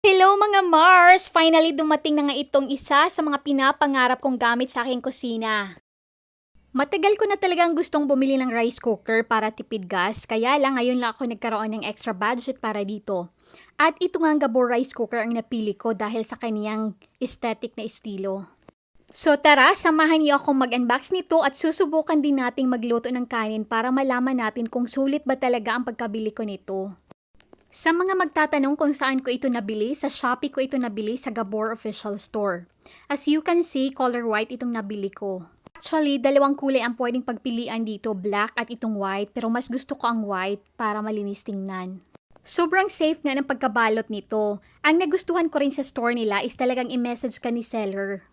Hello mga Mars! Finally dumating na nga itong isa sa mga pinapangarap kong gamit sa aking kusina. Matagal ko na talagang gustong bumili ng rice cooker para tipid gas, kaya lang ngayon lang ako nagkaroon ng extra budget para dito. At ito nga ang Gabor rice cooker ang napili ko dahil sa kaniyang aesthetic na estilo. So tara, samahan niyo akong mag-unbox nito at susubukan din nating magluto ng kanin para malaman natin kung sulit ba talaga ang pagkabili ko nito. Sa mga magtatanong kung saan ko ito nabili, sa Shopee ko ito nabili sa Gabor Official Store. As you can see, color white itong nabili ko. Actually, dalawang kulay ang pwedeng pagpilian dito, black at itong white, pero mas gusto ko ang white para malinis tingnan. Sobrang safe nga ng pagkabalot nito. Ang nagustuhan ko rin sa store nila is talagang i-message ka ni seller.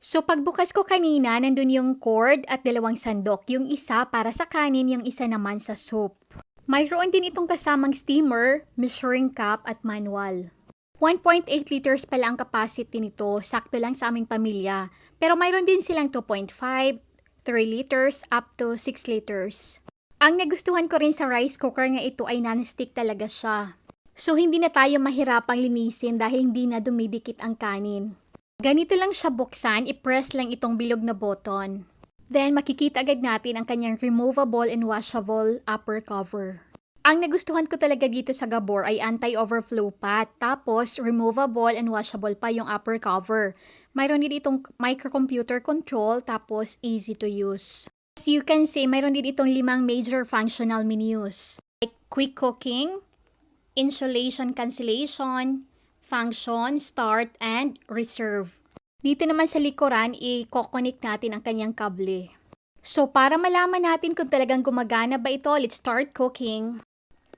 So pagbukas ko kanina, nandun yung cord at dalawang sandok. Yung isa para sa kanin, yung isa naman sa soup. Mayroon din itong kasamang steamer, measuring cup at manual. 1.8 liters pala ang capacity nito, sakto lang sa aming pamilya. Pero mayroon din silang 2.5, 3 liters up to 6 liters. Ang nagustuhan ko rin sa rice cooker nga ito ay non-stick talaga siya. So hindi na tayo mahirapang linisin dahil hindi na dumidikit ang kanin. Ganito lang siya buksan, i-press lang itong bilog na button. Then, makikita agad natin ang kanyang removable and washable upper cover. Ang nagustuhan ko talaga dito sa Gabor ay anti-overflow pat, tapos removable and washable pa yung upper cover. Mayroon din itong microcomputer control, tapos easy to use. As you can see, mayroon din itong 5 major functional menus. Like quick cooking, insulation cancellation, function, start, and reserve. Dito naman sa likuran, i-coconnect natin ang kanyang kable. So, para malaman natin kung talagang gumagana ba ito, let's start cooking.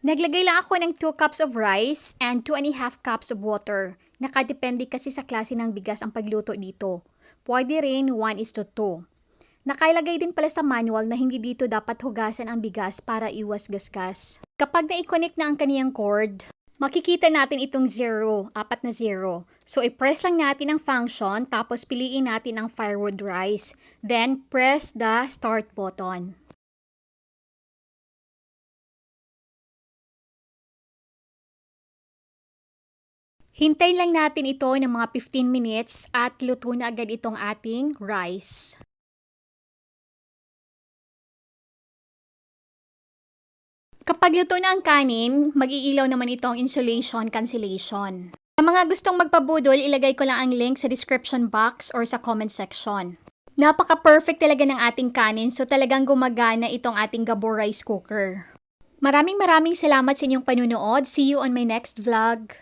Naglagay lang ako ng 2 cups of rice and 2.5 cups of water. Nakadepende kasi sa klase ng bigas ang pagluto dito. Pwede rin 1:2. Nakalagay din pala sa manual na hindi dito dapat hugasan ang bigas para iwas gasgas. Kapag na-connect na ang kaniyang cord, makikita natin itong 0, 4 na 0. So, i-press lang natin ang function, tapos piliin natin ang firewood rice. Then, press the start button. Hintayin lang natin ito ng mga 15 minutes at luto na agad itong ating rice. Kapag luto na ang kanin, mag-iilaw naman itong insulation cancellation. Sa mga gustong magpabudol, ilagay ko lang ang link sa description box or sa comment section. Napaka-perfect talaga ng ating kanin, so talagang gumagana itong ating Gabor rice cooker. Maraming salamat sa inyong panunood. See you on my next vlog.